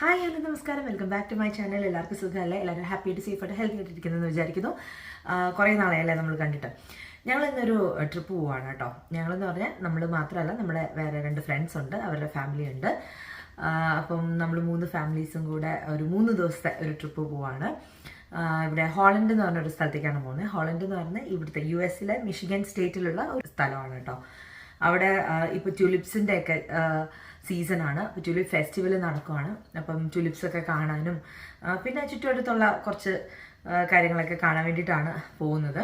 Hi hello നമസ്കാരം, welcome back to my channel. എല്ലാവർക്കും സുഖമല്ലേ? എല്ലാവരും ഹാപ്പിയായിട്ട് സേഫായിട്ട് ഹെൽത്തി ആയിട്ടിരിക്കുന്നതെന്ന് വിചാരിക്കുന്നു. കുറേ നാളെയല്ലേ നമ്മൾ കണ്ടിട്ട്. ഞങ്ങൾ ഇന്നൊരു ട്രിപ്പ് പോവുകയാണ് കേട്ടോ. ഞങ്ങളെന്ന് പറഞ്ഞാൽ നമ്മൾ മാത്രമല്ല, നമ്മുടെ വേറെ 2 ഫ്രണ്ട്സ് ഉണ്ട്, അവരുടെ ഫാമിലി ഉണ്ട്. അപ്പം നമ്മൾ 3 ഫാമിലീസും കൂടെ ഒരു 3 ദിവസത്തെ ഒരു ട്രിപ്പ് പോവുകയാണ്. ഇവിടെ ഹോളണ്ട് എന്ന് പറഞ്ഞൊരു സ്ഥലത്തേക്കാണ് പോകുന്നത്. ഹോളണ്ട് എന്ന് പറഞ്ഞാൽ ഇവിടുത്തെ US മിഷിഗൻ സ്റ്റേറ്റിലുള്ള ഒരു സ്ഥലമാണ് കേട്ടോ. അവിടെ ഇപ്പോൾ ട്യൂലിപ്സിൻ്റെ ഒക്കെ സീസണാണ്. അപ്പോൾ ട്യൂലിപ്പ് ഫെസ്റ്റിവൽ നടക്കുവാണ്. അപ്പം ട്യൂലിപ്സൊക്കെ കാണാനും പിന്നെ ചുറ്റുവട്ടത്തുള്ള കുറച്ച് കാര്യങ്ങളൊക്കെ കാണാൻ വേണ്ടിയിട്ടാണ് പോകുന്നത്.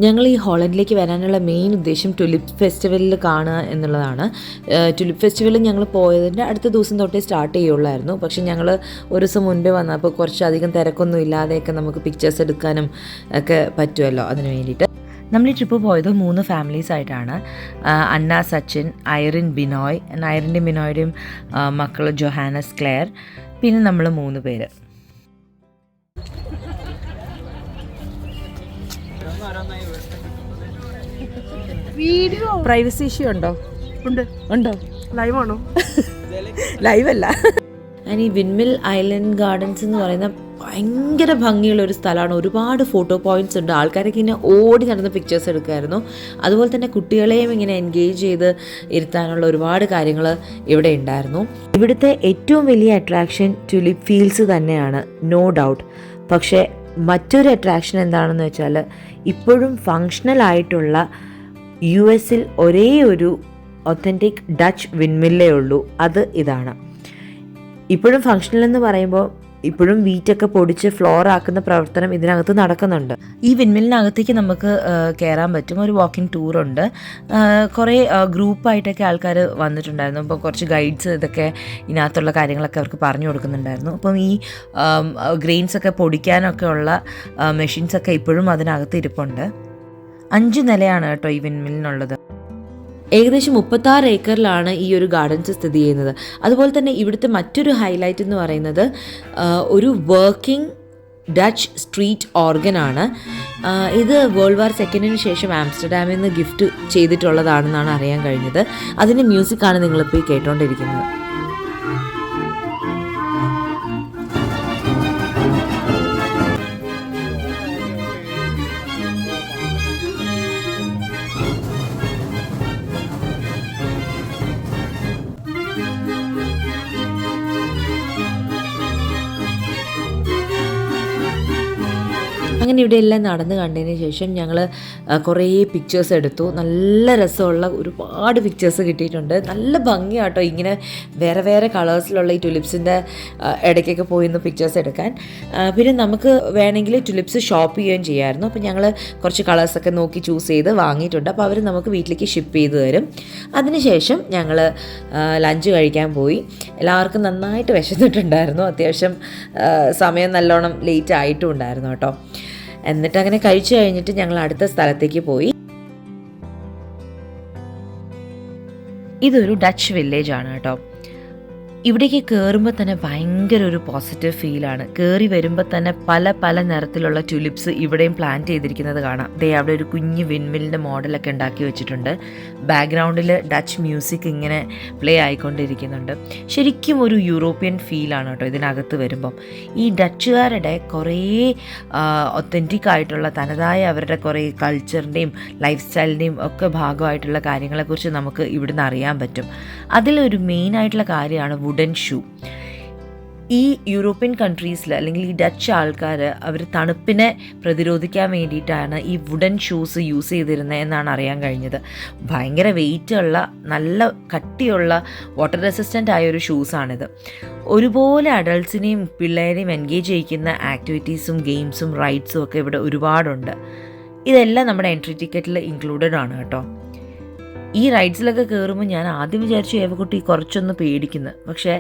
ഞങ്ങൾ ഈ ഹോളണ്ടിലേക്ക് വരാനുള്ള മെയിൻ ഉദ്ദേശം ട്യൂലിപ്പ് ഫെസ്റ്റിവലിൽ കാണുക എന്നുള്ളതാണ്. ട്യൂലിപ്പ് ഫെസ്റ്റിവൽ ഞങ്ങൾ പോയതിൻ്റെ അടുത്ത ദിവസം തൊട്ടേ സ്റ്റാർട്ട് ചെയ്യുള്ളായിരുന്നു. പക്ഷേ ഞങ്ങൾ ഒരു ദിവസം മുൻപേ വന്നപ്പോൾ കുറച്ചധികം തിരക്കൊന്നും ഇല്ലാതെയൊക്കെ നമുക്ക് പിക്ചേഴ്സ് എടുക്കാനും ഒക്കെ പറ്റുമല്ലോ. അതിന് വേണ്ടിയിട്ട് നമ്മൾ ഈ ട്രിപ്പ് പോയത് 3 ഫാമിലീസ് ആയിട്ടാണ്. അന്ന, സച്ചിൻ, ഐറിൻ, ബിനോയ്. ഐറിൻ്റെയും ബിനോയുടെയും മക്കൾ ജൊഹാനസ്, ക്ലെയർ, പിന്നെ നമ്മൾ 3 പേര്. പ്രൈവസി ഇഷ്യൂ ഉണ്ടോ? ഉണ്ടോ? ലൈവാണോ? ലൈവല്ല. ഞാൻ ഈ വിൻമിൽ ഐലൻഡ് ഗാർഡൻസ് എന്ന് പറയുന്ന ഭയങ്കര ഭംഗിയുള്ള ഒരു സ്ഥലമാണ്. ഒരുപാട് ഫോട്ടോ പോയിന്റ്സ് ഉണ്ട്. ആൾക്കാരൊക്കെ ഇങ്ങനെ ഓടി നടന്ന് പിക്ചേഴ്സ് എടുക്കുമായിരുന്നു. അതുപോലെ തന്നെ കുട്ടികളെയും ഇങ്ങനെ എൻഗേജ് ചെയ്ത് ഇരുത്താനുള്ള ഒരുപാട് കാര്യങ്ങൾ ഇവിടെ ഉണ്ടായിരുന്നു. ഇവിടുത്തെ ഏറ്റവും വലിയ അട്രാക്ഷൻ ട്യൂലിപ്പ് ഫീൽഡ്സ് തന്നെയാണ്, നോ ഡൗട്ട്. പക്ഷേ മറ്റൊരു അട്രാക്ഷൻ എന്താണെന്ന് വെച്ചാൽ, ഇപ്പോഴും ഫങ്ഷണൽ ആയിട്ടുള്ള US ഒരേ ഒരു ഒത്തൻറ്റിക് ഡച്ച് വിൻമില്ലേ ഉള്ളൂ. അത് ഇതാണ്. ഇപ്പോഴും ഫങ്ഷണൽ എന്ന് പറയുമ്പോൾ ഇപ്പോഴും വീറ്റൊക്കെ പൊടിച്ച് ഫ്ലോർ ആക്കുന്ന പ്രവർത്തനം ഇതിനകത്ത് നടക്കുന്നുണ്ട്. ഈ വിൻമിലിനകത്തേക്ക് നമുക്ക് കയറാൻ പറ്റും. ഒരു വാക്കിംഗ് ടൂറുണ്ട്. കുറേ ഗ്രൂപ്പായിട്ടൊക്കെ ആൾക്കാർ വന്നിട്ടുണ്ടായിരുന്നു. അപ്പോൾ കുറച്ച് ഗൈഡ്സ് ഇതൊക്കെ ഇതിനകത്തുള്ള കാര്യങ്ങളൊക്കെ അവർക്ക് പറഞ്ഞു കൊടുക്കുന്നുണ്ടായിരുന്നു. അപ്പം ഈ ഗ്രെയിൻസൊക്കെ പൊടിക്കാനൊക്കെ ഉള്ള മെഷീൻസൊക്കെ ഇപ്പോഴും അതിനകത്ത് ഇരിപ്പുണ്ട്. 5 നിലയാണ് കേട്ടോ ഈ വിൻമിലിനുള്ളത്. ഏകദേശം 36 ഏക്കറിലാണ് ഈ ഒരു ഗാർഡൻസ് സ്ഥിതി ചെയ്യുന്നത്. അതുപോലെ തന്നെ ഇവിടുത്തെ മറ്റൊരു ഹൈലൈറ്റ് എന്ന് പറയുന്നത് ഒരു വർക്കിംഗ് ഡച്ച് സ്ട്രീറ്റ് ഓർഗനാണ്. ഇത് വേൾഡ് വാർ സെക്കൻഡിന് ശേഷം ആംസ്റ്റർഡാമിൽ നിന്ന് ഗിഫ്റ്റ് ചെയ്തിട്ടുള്ളതാണെന്നാണ് അറിയാൻ കഴിഞ്ഞത്. അതിൻ്റെ മ്യൂസിക്കാണ് നിങ്ങളിപ്പോൾ ഈ കേട്ടോണ്ടിരിക്കുന്നത്. അങ്ങനെ ഇവിടെ എല്ലാം നടന്ന് കണ്ടതിന് ശേഷം ഞങ്ങൾ കുറേ പിക്ചേഴ്സ് എടുത്തു. നല്ല രസമുള്ള ഒരുപാട് പിക്ചേഴ്സ് കിട്ടിയിട്ടുണ്ട്. നല്ല ഭംഗിയാട്ടോ ഇങ്ങനെ വേറെ വേറെ കളേഴ്സിലുള്ള ഈ ട്യൂലിപ്സിൻ്റെ ഇടയ്ക്കൊക്കെ പോയി ഒന്ന് പിക്ചേഴ്സ് എടുക്കാൻ. പിന്നെ നമുക്ക് വേണമെങ്കിൽ ട്യൂലിപ്സ് ഷോപ്പ് ചെയ്യുകയും ചെയ്യാമായിരുന്നു. അപ്പോൾ ഞങ്ങൾ കുറച്ച് കളേഴ്സൊക്കെ നോക്കി ചൂസ് ചെയ്ത് വാങ്ങിയിട്ടുണ്ട്. അപ്പോൾ അവർ നമുക്ക് വീട്ടിലേക്ക് ഷിപ്പ് ചെയ്ത് തരും. അതിനുശേഷം ഞങ്ങൾ ലഞ്ച് കഴിക്കാൻ പോയി. എല്ലാവർക്കും നന്നായിട്ട് വിശന്നിട്ടുണ്ടായിരുന്നു. അത്യാവശ്യം സമയം നല്ലോണം ലേറ്റ് ആയിട്ടും ഉണ്ടായിരുന്നു കേട്ടോ. എന്നിട്ട് അങ്ങനെ കഴിച്ചു കഴിഞ്ഞിട്ട് ഞങ്ങൾ അടുത്ത സ്ഥലത്തേക്ക് പോയി. ഇതൊരു ഡച്ച് വില്ലേജ് ആണ് കേട്ടോ. ഇവിടേക്ക് കയറുമ്പോൾ തന്നെ ഭയങ്കര ഒരു പോസിറ്റീവ് ഫീലാണ്. കയറി വരുമ്പോൾ തന്നെ പല പല നിറത്തിലുള്ള ട്യൂലിപ്സ് ഇവിടെയും പ്ലാന്റ് ചെയ്തിരിക്കുന്നത് കാണാം. അവിടെ ഒരു കുഞ്ഞ് വിൻമിലിൻ്റെ മോഡലൊക്കെ ഉണ്ടാക്കി വെച്ചിട്ടുണ്ട്. ബാക്ക്ഗ്രൗണ്ടിൽ ഡച്ച് മ്യൂസിക് ഇങ്ങനെ പ്ലേ ആയിക്കൊണ്ടിരിക്കുന്നുണ്ട്. ശരിക്കും ഒരു യൂറോപ്യൻ ഫീലാണ് കേട്ടോ ഇതിനകത്ത് വരുമ്പം. ഈ ഡച്ചുകാരുടെ കുറേ ഒത്തൻറ്റിക് ആയിട്ടുള്ള തനതായ അവരുടെ കുറേ കൾച്ചറിൻ്റെയും ലൈഫ് സ്റ്റൈലിൻ്റെയും ഒക്കെ ഭാഗമായിട്ടുള്ള കാര്യങ്ങളെക്കുറിച്ച് നമുക്ക് ഇവിടുന്ന് അറിയാൻ പറ്റും. അതിലൊരു മെയിനായിട്ടുള്ള കാര്യമാണ് വുഡൻ ഷൂ. ഈ യൂറോപ്യൻ കൺട്രീസിൽ അല്ലെങ്കിൽ ഈ ഡച്ച് ആൾക്കാർ അവർ തണുപ്പിനെ പ്രതിരോധിക്കാൻ വേണ്ടിയിട്ടാണ് ഈ വുഡൻ ഷൂസ് യൂസ് ചെയ്തിരുന്നത് എന്നാണ് അറിയാൻ കഴിഞ്ഞത്. ഭയങ്കര വെയിറ്റുള്ള നല്ല കട്ടിയുള്ള വാട്ടർ റെസിസ്റ്റൻ്റ് ആയൊരു ഷൂസാണിത്. ഒരുപോലെ അഡൾട്ട്സിനെയും പിള്ളേരെയും എൻഗേജ് ചെയ്യിക്കുന്ന ആക്ടിവിറ്റീസും ഗെയിംസും റൈഡ്സും ഒക്കെ ഇവിടെ ഒരുപാടുണ്ട്. ഇതെല്ലാം നമ്മുടെ എൻട്രി ടിക്കറ്റിൽ ഇൻക്ലൂഡഡ് ആണ് കേട്ടോ. ഈ റൈഡ്സിലൊക്കെ കയറുമ്പോൾ ഞാൻ ആദ്യം വിചാരിച്ചു ഏവക്കുട്ടി കുറച്ചൊന്ന് പേടിക്കുന്നു. പക്ഷേ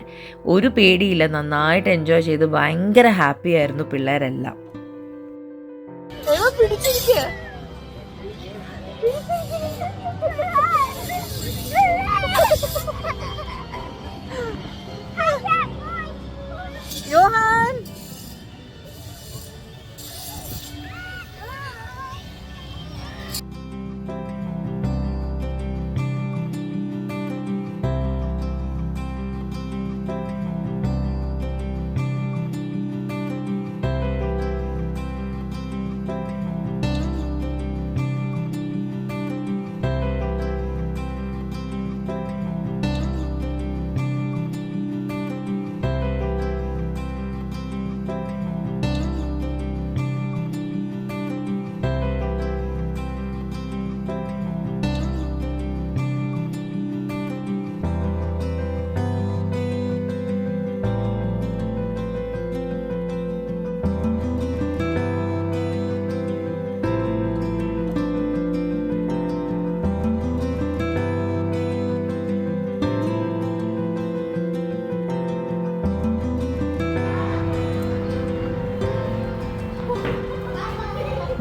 ഒരു പേടിയില്ല, നന്നായിട്ട് എൻജോയ് ചെയ്ത് ഭയങ്കര ഹാപ്പി ആയിരുന്നു പിള്ളേരെല്ലാം. പിടിച്ചിരിക്കുക. യോഹാൻ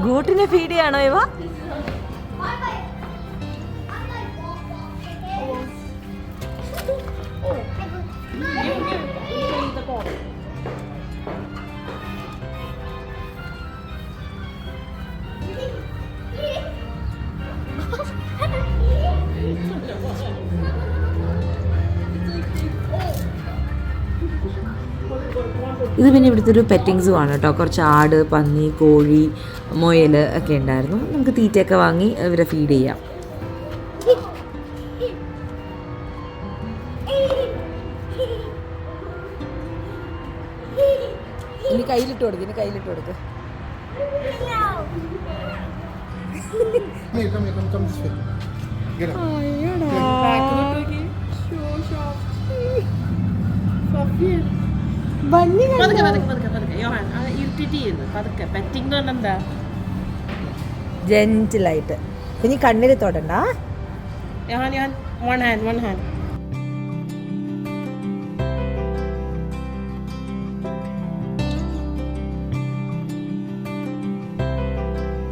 ഗൂട്ടിനെ ഫീഡ് ചെയ്യാണോ ഇവ? ഇത് പിന്നെ ഇവിടുത്തെ ഒരു പെറ്റിംഗ് സൂ ആണ് കേട്ടോ. കുറച്ച് ആട്, പന്നി, കോഴി, മുയൽ ഒക്കെ ഉണ്ടായിരുന്നു. നമുക്ക് തീറ്റയൊക്കെ വാങ്ങി ഇവരെ ഫീഡ് ചെയ്യാം. ഇനി കയ്യിലിട്ട് കൊടുക്ക്, ഇനി കയ്യിലിട്ട് കൊടുക്ക്. ജെന്റിലായിട്ട്. ഇനി കണ്ണിൽ തൊടണ്ട.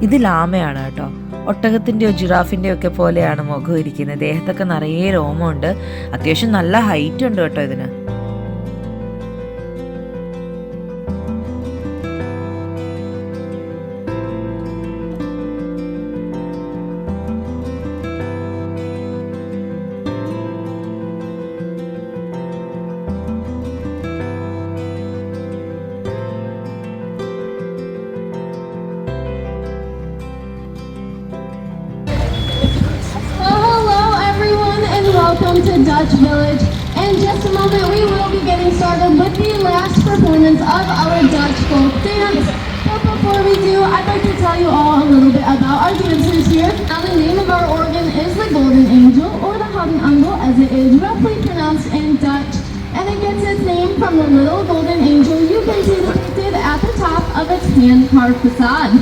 ഇത് ലാമയാണ് കേട്ടോ. ഒട്ടകത്തിൻ്റെയോ ജിറാഫിൻ്റെയോ ഒക്കെ പോലെയാണ് മുഖം ഇരിക്കുന്നത്. ദേഹത്തൊക്കെ നിറയെ രോമമുണ്ട്. അത്യാവശ്യം നല്ല ഹൈറ്റ് ഉണ്ട് കേട്ടോ ഇതിന്. Welcome to Dutch Village. In just a moment, we will be getting started with the last performance of our Dutch folk dance. But before we do, I'd like to tell you all a little bit about our dancers here. Now, the name of our organ is the Golden Angel, or the Houden Angel, as it is roughly pronounced in Dutch. And it gets its name from the little golden angel you can see depicted at the top of its hand-carved facade.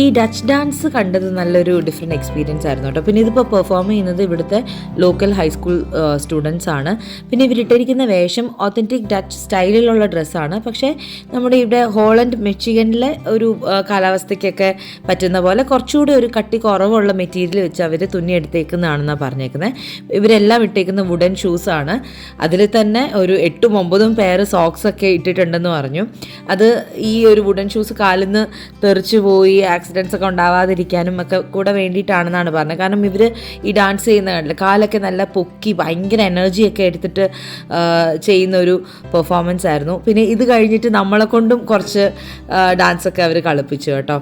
ഈ Dutch dance കണ്ടത് നല്ലൊരു different experience ആയിരുന്നു കേട്ടോ. പിന്നെ ഇതിപ്പോൾ perform ചെയ്യുന്നത് ഇവിടുത്തെ local high school students ആണ്. പിന്നെ ഇവരിട്ടിരിക്കുന്ന വേഷം ഒത്തൻറ്റിക് ഡച്ച് സ്റ്റൈലിലുള്ള ഡ്രസ്സാണ്. പക്ഷേ നമ്മുടെ ഇവിടെ ഹോളണ്ട് മിച്ചിഗനിലെ ഒരു കാലാവസ്ഥയ്ക്കൊക്കെ പറ്റുന്ന പോലെ കുറച്ചുകൂടി ഒരു കട്ടി കുറവുള്ള മെറ്റീരിയൽ വെച്ച് അവർ തുന്നിയെടുത്തേക്കുന്നതാണെന്നാണ് പറഞ്ഞേക്കുന്നത്. ഇവരെല്ലാം ഇട്ടേക്കുന്ന വുഡൻ ഷൂസാണ്. അതിൽ തന്നെ ഒരു 8-9 പെയർ സോക്സൊക്കെ ഇട്ടിട്ടുണ്ടെന്ന് പറഞ്ഞു. അത് ഈ ഒരു വുഡൻ ഷൂസ് കാലിൽ നിന്ന് തെറിച്ചു പോയി ആക്സിഡൻസ് ഒക്കെ ഉണ്ടാവാതിരിക്കാനും ഒക്കെ കൂടെ വേണ്ടിയിട്ടാണെന്നാണ് പറഞ്ഞത്. കാരണം ഇവർ ഈ ഡാൻസ് ചെയ്യുന്ന കണ്ടില്ല, കാലൊക്കെ നല്ല പൊക്കി ഭയങ്കര എനർജിയൊക്കെ എടുത്തിട്ട് ചെയ്യുന്ന ഒരു പെർഫോമൻസ് ആയിരുന്നു. പിന്നെ ഇത് കഴിഞ്ഞിട്ട് നമ്മളെ കൊണ്ടും കുറച്ച് ഡാൻസൊക്കെ അവർ കളിപ്പിച്ചു കേട്ടോ.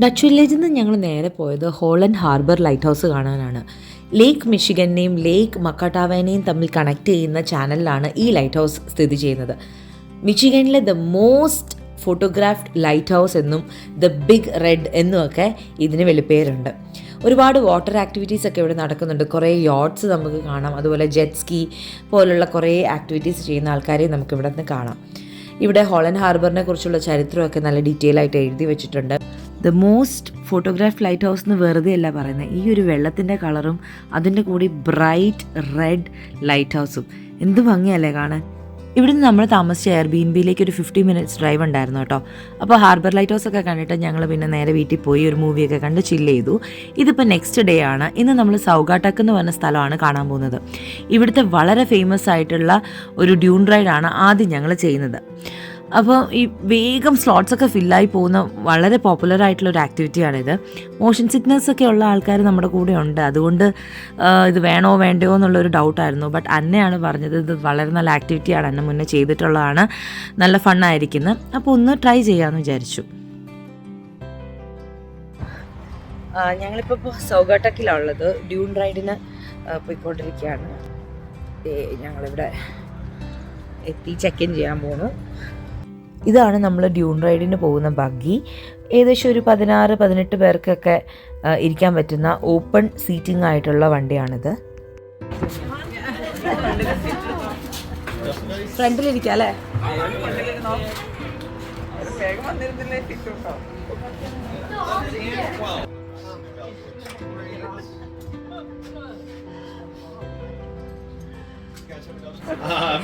ഡച്ച് വില്ലേജിൽ നിന്ന് ഞങ്ങൾ നേരെ പോയത് ഹോളണ്ട് ഹാർബർ ലൈറ്റ് ഹൗസ് കാണാനാണ്. ലേക്ക് മിഷിഗനെയും ലേക്ക് മക്കാട്ടാവേനെയും തമ്മിൽ കണക്ട് ചെയ്യുന്ന ചാനലിലാണ് ഈ ലൈറ്റ് ഹൗസ് സ്ഥിതി ചെയ്യുന്നത്. മിഷിഗനിലെ the most photographed light house എന്നും ദ ബിഗ് റെഡ് എന്നുമൊക്കെ ഇതിന് വെളിപ്പേരുണ്ട്. ഒരുപാട് വാട്ടർ ആക്ടിവിറ്റീസ് ഒക്കെ ഇവിടെ നടക്കുന്നുണ്ട്. കുറേ യോട്ട്സ് നമുക്ക് കാണാം. അതുപോലെ ജെറ്റ് സ്കീ പോലുള്ള കുറേ ആക്ടിവിറ്റീസ് ചെയ്യുന്ന ആൾക്കാരെ നമുക്ക് ഇവിടെ നിന്ന് കാണാം. ഇവിടെ ഹോളണ്ട് ഹാർബറിനെ കുറിച്ചുള്ള ചരിത്രമൊക്കെ നല്ല ഡീറ്റെയിൽ ആയിട്ട് എഴുതി വെച്ചിട്ടുണ്ട്. The most photograph light house എന്ന് വെറുതെ അല്ല പറയുന്നത്. ഈ ഒരു വെള്ളത്തിൻ്റെ കളറും അതിൻ്റെ കൂടി ബ്രൈറ്റ് റെഡ് ലൈറ്റ് ഹൗസും എന്ത് ഭംഗിയല്ലേ കാണാൻ. ഇവിടുന്ന് നമ്മൾ താമസിച്ച എയർബിഎൻബിയിലേക്ക് ഒരു 50 minutes ഡ്രൈവ് ഉണ്ടായിരുന്നു കേട്ടോ. അപ്പോൾ ഹാർബർ ലൈറ്റ് ഹൗസ് ഒക്കെ കണ്ടിട്ട് ഞങ്ങൾ പിന്നെ നേരെ വീട്ടിൽ പോയി ഒരു മൂവിയൊക്കെ കണ്ട് ചില്ല് ചെയ്തു. ഇതിപ്പോൾ നെക്സ്റ്റ് ഡേ ആണ്. ഇന്ന് നമ്മൾ സൗഗാട്ടക്ക് എന്ന് പറഞ്ഞ സ്ഥലമാണ് കാണാൻ പോകുന്നത്. ഇവിടുത്തെ വളരെ ഫേമസ് ആയിട്ടുള്ള ഒരു ഡ്യൂൺ റൈഡാണ് ആദ്യം ഞങ്ങൾ ചെയ്യുന്നത്. അപ്പോൾ ഈ വേഗം സ്ലോട്ട്സൊക്കെ ഫില്ലായി പോകുന്ന വളരെ പോപ്പുലർ ആയിട്ടുള്ളൊരു ആക്ടിവിറ്റിയാണിത്. മോഷൻ സിക്നസ് ഒക്കെ ഉള്ള ആൾക്കാർ നമ്മുടെ കൂടെ ഉണ്ട്. അതുകൊണ്ട് ഇത് വേണോ വേണ്ടയോ എന്നുള്ളൊരു ഡൗട്ടായിരുന്നു. ബട്ട് അന്നയാണ് പറഞ്ഞത് ഇത് വളരെ നല്ല ആക്ടിവിറ്റിയാണ്, അന്നെ മുന്നേ ചെയ്തിട്ടുള്ളതാണ്, നല്ല ഫണ്ണായിരിക്കുന്നത്, അപ്പോൾ ഒന്ന് ട്രൈ ചെയ്യാമെന്ന് വിചാരിച്ചു. ഞങ്ങളിപ്പോൾ സൗഗാട്ടക്കിലുള്ളത് ഡ്യൂൺ റൈഡിന് പോയിക്കൊണ്ടിരിക്കുകയാണ്. ഞങ്ങളിവിടെ എത്തി ചെക്ക് ഇൻ ചെയ്യാൻ പോകുന്നു. ഇതാണ് നമ്മൾ ഡ്യൂൺ റൈഡിന് പോകുന്ന ബഗ്ഗി. ഏകദേശം ഒരു 16-18 പേർക്കൊക്കെ ഇരിക്കാൻ പറ്റുന്ന ഓപ്പൺ സീറ്റിംഗ് ആയിട്ടുള്ള വണ്ടിയാണിത്. ഫ്രണ്ടിലിരിക്കാം അല്ലേ?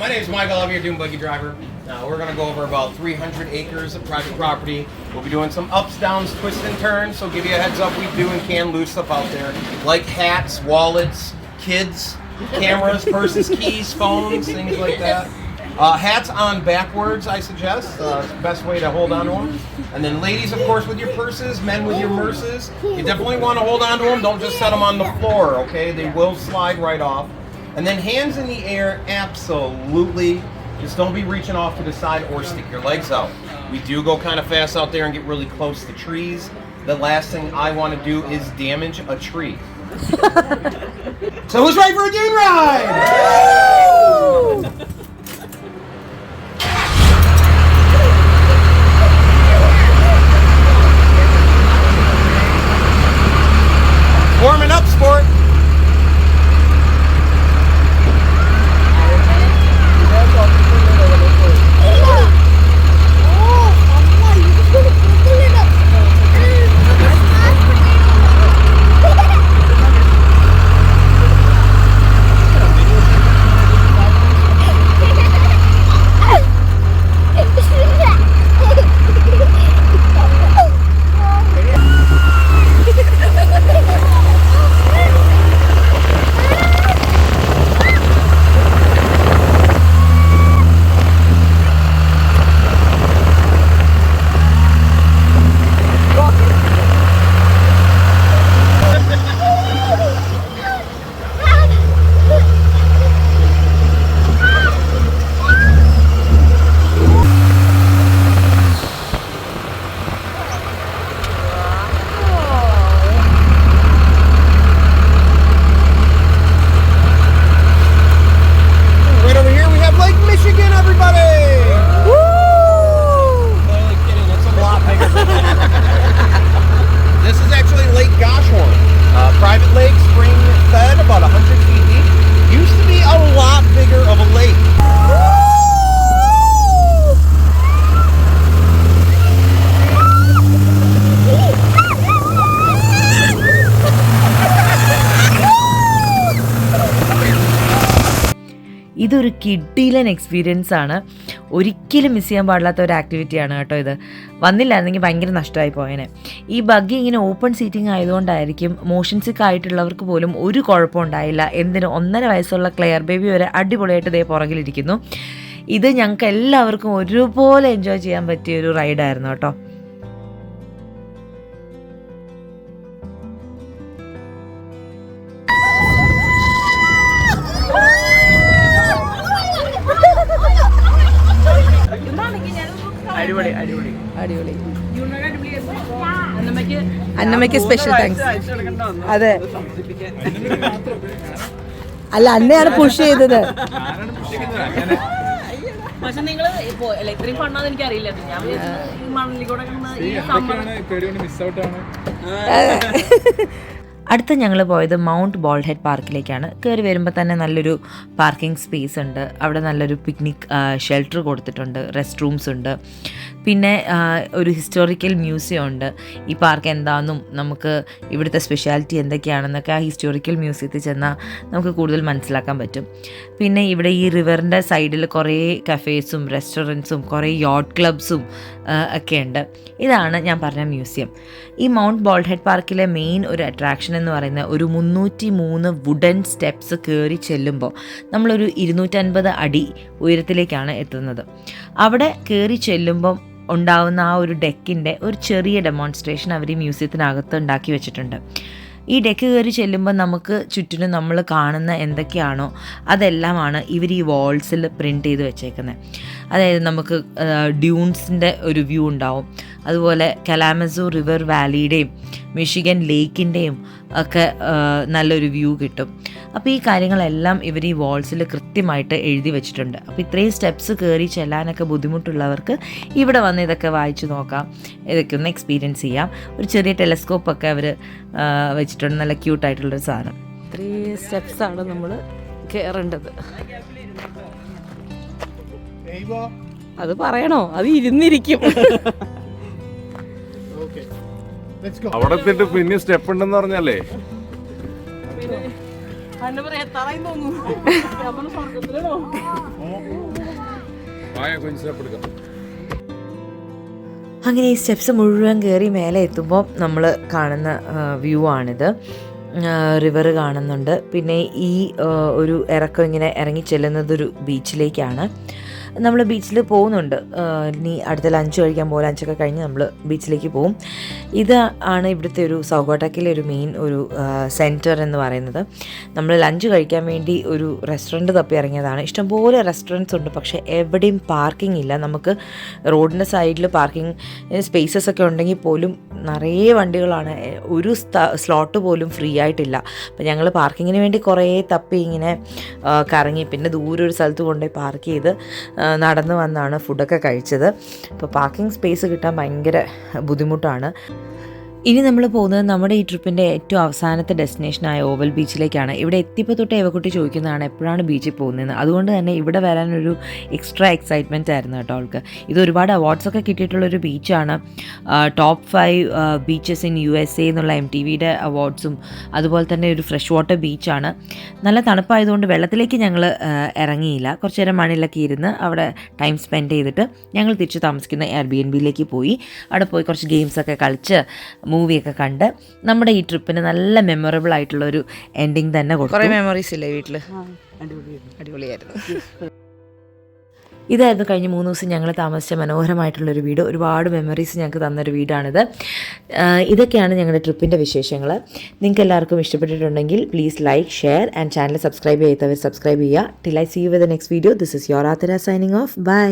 My name is Michael. I'll be your dune buggy driver. We're going to go over about 300 acres of private property. We'll be doing some ups, downs, twists, and turns. So give you a heads up, we do and can lose stuff out there, like hats, wallets, kids, cameras, purses, keys, phones, things like that. Hats on backwards, I suggest. It's the best way to hold on to them. And then ladies, of course, with your purses, men with your purses. You definitely want to hold on to them. Don't just set them on the floor, okay? They will slide right off. And then hands in the air, absolutely. Just don't be reaching off to the side or stick your legs out. We do go kind of fast out there and get really close to trees. The last thing I want to do is damage a tree. So who's ready for a dune ride? Warming up, sport. ഇതൊരു കിഡിലൻ experience ആണ്. ഒരിക്കലും miss ചെയ്യാൻ പാടില്ലാത്ത ഒരു ആക്ടിവിറ്റിയാണ് കേട്ടോ ഇത്. വന്നില്ലായിരുന്നെങ്കിൽ ഭയങ്കര നഷ്ടമായി പോയേനെ. ഈ ബഗ്ഗി ഇങ്ങനെ ഓപ്പൺ സീറ്റിംഗ് ആയതുകൊണ്ടായിരിക്കും മോഷൻ സിക്ക് ആയിട്ടുള്ളവർക്ക് പോലും ഒരു കുഴപ്പമുണ്ടായില്ല. എന്തിന് 1.5 വയസ്സുള്ള ക്ലെയർ ബേബി വരെ അടിപൊളിയായിട്ട് ഇതേ പുറകിലിരിക്കുന്നു. ഇത് ഞങ്ങൾക്ക് എല്ലാവർക്കും ഒരുപോലെ എൻജോയ് ചെയ്യാൻ പറ്റിയ ഒരു റൈഡായിരുന്നു കേട്ടോ. അടിപൊളി അടിപൊളി അടിപൊളി. അന്നമ്മയ്ക്ക് സ്പെഷ്യൽ താങ്ക്സ്. അതെ, അല്ല അന്നയാണ് പുഷ് ചെയ്തത്. പക്ഷെ നിങ്ങൾ ഇത്രയും ഫണ്ണാന്ന് എനിക്ക് അറിയില്ല. ഞാൻ മണലിൽ കൂടെ അടുത്ത ഞങ്ങൾ പോയത് മൗണ്ട് ബോൾഹെഡ് പാർക്കിലേക്കാണ്. കയറി വരുമ്പോൾ തന്നെ നല്ലൊരു പാർക്കിംഗ് സ്പേസ് ഉണ്ട്. അവിടെ നല്ലൊരു പിക്നിക് ഷെൽട്ടർ കൊടുത്തിട്ടുണ്ട്, റെസ്റ്റ് റൂംസ് ഉണ്ട്. പിന്നെ ഒരു ഹിസ്റ്റോറിക്കൽ മ്യൂസിയം ഉണ്ട്. ഈ പാർക്ക് എന്താണെന്നും നമുക്ക് ഇവിടുത്തെ സ്പെഷ്യാലിറ്റി എന്തൊക്കെയാണെന്നൊക്കെ ആ ഹിസ്റ്റോറിക്കൽ മ്യൂസിയത്തിൽ ചെന്നാൽ നമുക്ക് കൂടുതൽ മനസ്സിലാക്കാൻ പറ്റും. പിന്നെ ഇവിടെ ഈ റിവറിൻ്റെ സൈഡിൽ കുറേ കഫേസും റെസ്റ്റോറൻറ്റ്സും കുറേ യോട്ട് ക്ലബ്സും ഒക്കെ ഉണ്ട്. ഇതാണ് ഞാൻ പറഞ്ഞ മ്യൂസിയം. ഈ മൗണ്ട് ബോൾഹെഡ് പാർക്കിലെ മെയിൻ ഒരു അട്രാക്ഷൻ എന്ന് പറയുന്നത് ഒരു 303 വുഡൻ സ്റ്റെപ്സ് കയറി ചെല്ലുമ്പോൾ നമ്മളൊരു 250 അടി ഉയരത്തിലേക്കാണ് എത്തുന്നത്. അവിടെ കയറി ചെല്ലുമ്പം ഉണ്ടാവുന്ന ആ ഒരു ഡെക്കിൻ്റെ ഒരു ചെറിയ ഡെമോൺസ്ട്രേഷൻ അവർ ഈ മ്യൂസിയത്തിനകത്ത് ഉണ്ടാക്കി വെച്ചിട്ടുണ്ട്. ഈ ഡെക്ക് കയറി ചെല്ലുമ്പോൾ നമുക്ക് ചുറ്റിനും നമ്മൾ കാണുന്ന എന്തൊക്കെയാണോ അതെല്ലാമാണ് ഇവർ ഈ വാൾസിൽ പ്രിൻ്റ് ചെയ്ത് വെച്ചേക്കുന്നത്. അതായത് നമുക്ക് ഡ്യൂൺസിൻ്റെ ഒരു വ്യൂ ഉണ്ടാവും, അതുപോലെ കലാമസൂ റിവർ വാലിയുടെയും മിഷിഗൻ ലേക്കിൻ്റെയും ഒക്കെ നല്ലൊരു വ്യൂ കിട്ടും. അപ്പോൾ ഈ കാര്യങ്ങളെല്ലാം ഇവർ ഈ വാൾസിൽ കൃത്യമായിട്ട് എഴുതി വെച്ചിട്ടുണ്ട്. അപ്പോൾ ഇത്രയും സ്റ്റെപ്സ് കയറി ചെല്ലാനൊക്കെ ബുദ്ധിമുട്ടുള്ളവർക്ക് ഇവിടെ വന്ന് ഇതൊക്കെ വായിച്ചു നോക്കാം, ഇതൊക്കെ ഒന്ന് എക്സ്പീരിയൻസ് ചെയ്യാം. ഒരു ചെറിയ ടെലസ്കോപ്പൊക്കെ അവർ വെച്ചിട്ടുണ്ട്, നല്ല ക്യൂട്ടായിട്ടുള്ളൊരു സാധനം. ഇത്രയും സ്റ്റെപ്സാണ് നമ്മൾ കയറേണ്ടത്. അത് പറയണോ? അത് ഇരുന്നിരിക്കും. അവിടെ എത്തിയിട്ട് പിന്നെ സ്റ്റെപ്പ് ഉണ്ടെന്ന് പറഞ്ഞാലേ അങ്ങനെ ഈ സ്റ്റെപ്സ് മുഴുവൻ കയറി മേലെ എത്തുമ്പോൾ നമ്മൾ കാണുന്ന വ്യൂ ആണിത്. റിവർ കാണുന്നുണ്ട്. പിന്നെ ഈ ഒരു ഇറക്കം ഇങ്ങനെ ഇറങ്ങി ചെല്ലുന്നതൊരു ബീച്ചിലേക്കാണ്. നമ്മൾ ബീച്ചിൽ പോകുന്നുണ്ട്. ഇനി അടുത്ത ലഞ്ച് കഴിക്കാൻ പോകും. ലഞ്ചൊക്കെ കഴിഞ്ഞ് നമ്മൾ ബീച്ചിലേക്ക് പോകും. ഇത് ആണ് ഇവിടുത്തെ ഒരു സൗഗോട്ടക്കിലെ ഒരു മെയിൻ ഒരു സെൻറ്റർ എന്ന് പറയുന്നത്. നമ്മൾ ലഞ്ച് കഴിക്കാൻ വേണ്ടി ഒരു റെസ്റ്റോറൻറ്റ് തപ്പി ഇറങ്ങിയതാണ്. ഇഷ്ടംപോലെ റെസ്റ്റോറൻറ്റ്സ് ഉണ്ട്, പക്ഷേ എവിടെയും പാർക്കിംഗ് ഇല്ല. നമുക്ക് റോഡിൻ്റെ സൈഡിൽ പാർക്കിംഗ് സ്പേസസ് ഒക്കെ ഉണ്ടെങ്കിൽ പോലും നിറയെ വണ്ടികളാണ്. ഒരു സ്ലോട്ട് പോലും ഫ്രീ ആയിട്ടില്ല. അപ്പോൾ ഞങ്ങൾ പാർക്കിങ്ങിന് വേണ്ടി കുറേ തപ്പി ഇങ്ങനെ കറങ്ങി, പിന്നെ ദൂരെ ഒരു സ്ഥലത്ത് കൊണ്ടുപോയി പാർക്ക് ചെയ്ത് നടന്നു വന്നാണ് ഫുഡൊക്കെ കഴിച്ചത്. അപ്പോൾ പാർക്കിംഗ് സ്പേസ് കിട്ടാൻ ഭയങ്കര ബുദ്ധിമുട്ടാണ്. ഇനി നമ്മൾ പോകുന്നത് നമ്മുടെ ഈ ട്രിപ്പിൻ്റെ ഏറ്റവും അവസാനത്തെ ഡെസ്റ്റിനേഷനായ ഓവൽ ബീച്ചിലേക്കാണ്. ഇവിടെ എത്തിയപ്പോൾ തൊട്ട് ഏവക്കുട്ടി ചോദിക്കുന്നതാണ് എപ്പോഴാണ് ബീച്ചിൽ പോകുന്നതെന്ന്. അതുകൊണ്ട് തന്നെ ഇവിടെ വരാനൊരു എക്സ്ട്രാ എക്സൈറ്റ്മെൻറ്റ് ആയിരുന്നു കേട്ടോ അവൾക്ക്. ഇത് ഒരുപാട് അവാർഡ്സൊക്കെ കിട്ടിയിട്ടുള്ളൊരു ബീച്ചാണ്. ടോപ്പ് 5 ബീച്ചസ് ഇൻ USA എന്നുള്ള MTVയുടെ അവാർഡ്സും അതുപോലെ തന്നെ ഒരു ഫ്രഷ് വാട്ടർ ബീച്ചാണ്. നല്ല തണുപ്പായതുകൊണ്ട് വെള്ളത്തിലേക്ക് ഞങ്ങൾ ഇറങ്ങിയില്ല. കുറച്ച് നേരം മണ്ണിലൊക്കെ ഇരുന്ന് അവിടെ ടൈം സ്പെൻഡ് ചെയ്തിട്ട് ഞങ്ങൾ തിരിച്ച് താമസിക്കുന്ന Airbnb-ലേക്ക് പോയി. അവിടെ പോയി കുറച്ച് ഗെയിംസൊക്കെ കളിച്ച് മൂവിയൊക്കെ കണ്ട് നമ്മുടെ ഈ ട്രിപ്പിന് നല്ല മെമ്മറബിൾ ആയിട്ടുള്ളൊരു എൻഡിങ് തന്നെ കൊടുത്തു. കുറേ മെമ്മറീസ് ഇല്ലേ വീട്ടിൽ? അടിപൊളിയായിരുന്നു. ഇതായിരുന്നു കഴിഞ്ഞ 3 ദിവസം ഞങ്ങൾ താമസിച്ച മനോഹരമായിട്ടുള്ളൊരു വീട്. ഒരുപാട് മെമ്മറീസ് ഞങ്ങൾക്ക് തന്നൊരു വീടാണിത്. ഇതൊക്കെയാണ് ഞങ്ങളുടെ ട്രിപ്പിൻ്റെ വിശേഷങ്ങൾ. നിങ്ങൾക്ക് എല്ലാവർക്കും ഇഷ്ടപ്പെട്ടിട്ടുണ്ടെങ്കിൽ please like, share and channel subscribe ചെയ്യാത്തവർ സബ്സ്ക്രൈബ് ചെയ്യുക. Till I see you with the next video. This is your Athira signing off. By.